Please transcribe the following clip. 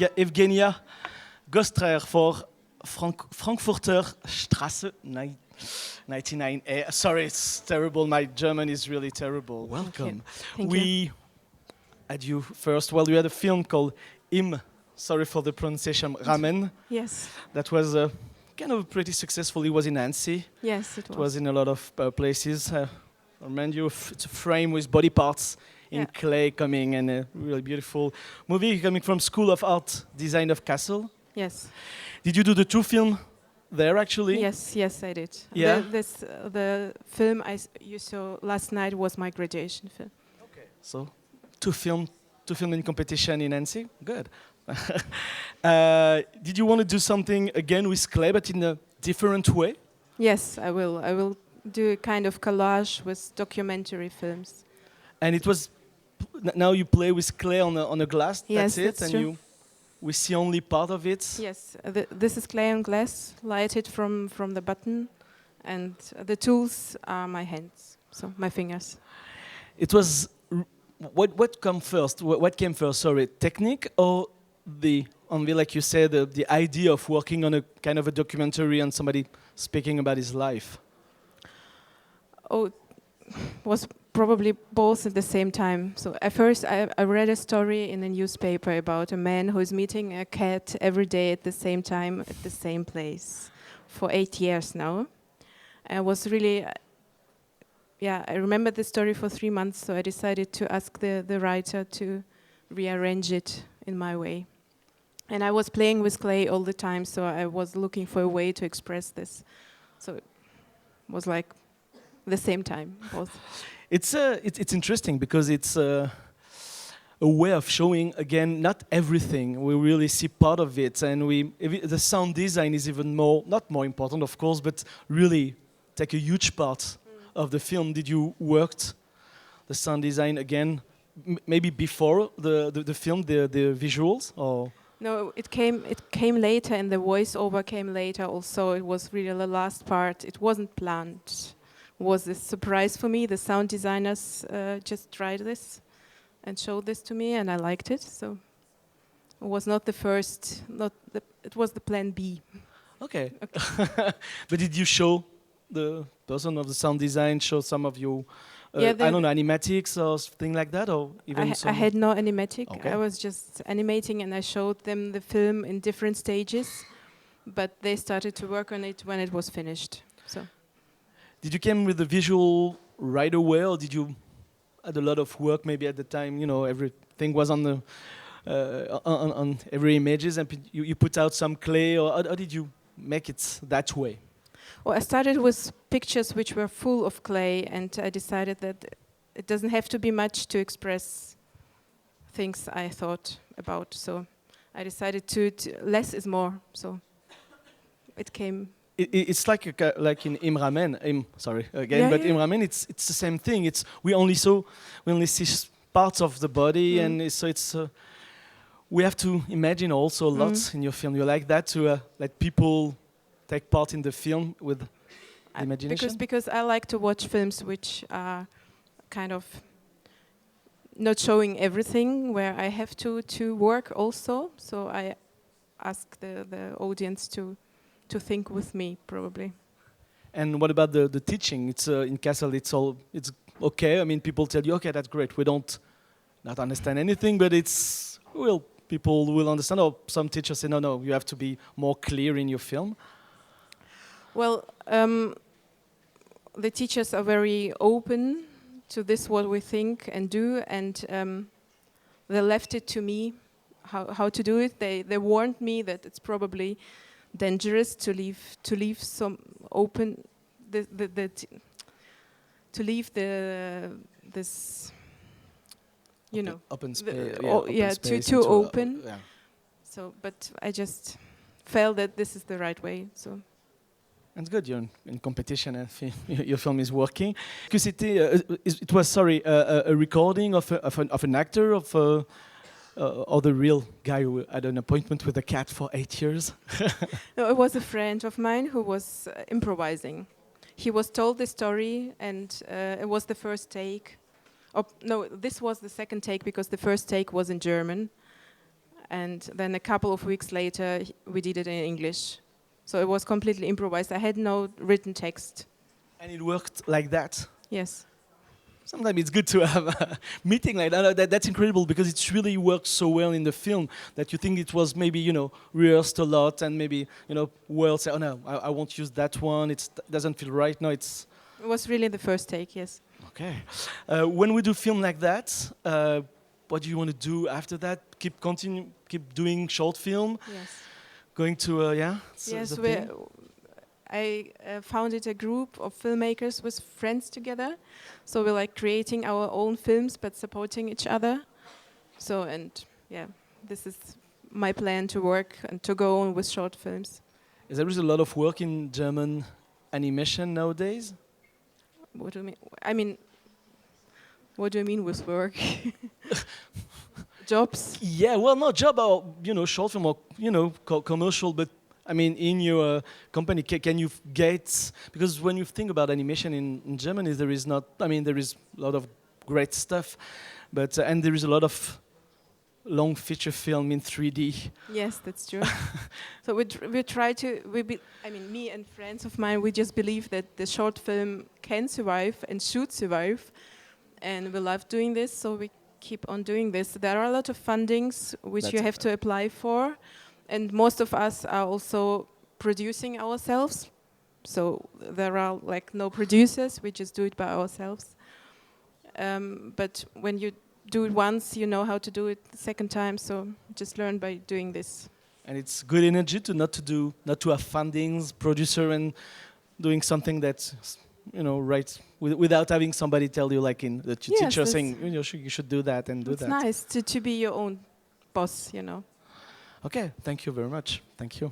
Evgenia GOSTRER for Frankfurter Str. 99A. Sorry, it's terrible. My German is really terrible. Welcome. Thank you. We had you first. Well, you had a film called sorry for the pronunciation, Ramen. Yes. That was kind of pretty successful. It was in Annecy. Yes, it was. It was in a lot of places. I remind you, it's a frame with body parts in clay coming, and a really beautiful movie coming from School of Art Design of Kassel. Yes. Did you do the two film there actually? Yes, I did. Yeah. The film you saw last night was my graduation film. Okay. So, two film in competition in Annecy. Good. Did you want to do something again with clay, but in a different way? Yes, I will. I will do a kind of collage with documentary films. And it was now you play with clay on a glass. Yes, that's it, that's and true. we see only part of it. Yes, this is clay on glass, lighted from the button, and the tools are my hands, so my fingers. It was what came first? What came first? Sorry, technique or like you said, the idea of working on a kind of a documentary and somebody speaking about his life? Oh, was probably both at the same time. So at first I read a story in a newspaper about a man who is meeting a cat every day at the same time at the same place for 8 years now. I was really, I remember the story for 3 months, so I decided to ask the writer to rearrange it in my way. And I was playing with clay all the time, so I was looking for a way to express this. So it was like the same time, both. It's interesting because it's a way of showing again not everything. We really see part of it, and the sound design is even not more important, of course, but really take a huge part of the film. Did you work the sound design again, maybe before the film, the visuals, or? No, it came later, and the voiceover came later. Also, it was really the last part. It wasn't planned. Was a surprise for me. The sound designers just tried this and showed this to me, and I liked it. So it was not the first. It was the plan B. Okay. But did you show the person of the sound design? Show some of you? I don't know, animatics or something like that, or even I had no animatic. Okay. I was just animating, and I showed them the film in different stages. But they started to work on it when it was finished. So. Did you come with the visual right away, or did you had a lot of work maybe at the time? You know, everything was on the on every images, and you put out some clay, or how did you make it that way? Well, I started with pictures which were full of clay, and I decided that it doesn't have to be much to express things I thought about. So I decided to less is more. So it came. It's like in Ramen. Sorry again, but in Ramen it's the same thing. We only see parts of the body, and so it's we have to imagine also lots in your film. You like that to let people take part in the film with imagination? Because I like to watch films which are kind of not showing everything, where I have to work also. So I ask the audience to think with me, probably. And what about the teaching? It's in Kassel. It's okay. I mean, people tell you, okay, that's great. We don't not understand anything, but people will understand. Or some teachers say, no, you have to be more clear in your film. Well, the teachers are very open to this, what we think and do, and they left it to me how to do it. They warned me that it's probably dangerous to leave some open to leave this open space. Too open. So, but I just felt that this is the right way. So. It's good. You're in competition, and your film is working. It was a recording of an actor or the real guy who had an appointment with a cat for 8 years? No, it was a friend of mine who was improvising. He was told the story, and it was the first take. No, this was the second take, because the first take was in German. and then a couple of weeks later we did it in English. So it was completely improvised. I had no written text. And it worked like that. Yes. Sometimes it's good to have a meeting like that. That's incredible because it's really works so well in the film that you think it was maybe, rehearsed a lot and maybe, words say, oh no, I won't use that one. It doesn't feel right. No, it was really the first take, yes. Okay. When we do film like that, what do you want to do after that? Keep doing short film? Yes. Going to, Yes, I founded a group of filmmakers with friends together. So we're like creating our own films but supporting each other. So, this is my plan to work and to go on with short films. There is a lot of work in German animation nowadays? What do you mean? I mean, what do you mean with work? Jobs? Yeah, well, not job or, short film or, commercial, but I mean, in your company, can you get, because when you think about animation in Germany, there is a lot of great stuff, but, and there is a lot of long feature film in 3D. Yes, that's true. So we try to, me and friends of mine, we just believe that the short film can survive and should survive, and we love doing this, so we keep on doing this. There are a lot of fundings which you have to apply for, and most of us are also producing ourselves. So there are like no producers, we just do it by ourselves. But when you do it once, you know how to do it the second time, so just learn by doing this. And it's good energy to not to have fundings, producer, and doing something that's, right, without having somebody tell you, like in the teacher saying, you should do that and do that. It's nice to be your own boss, Okay, thank you very much. Thank you.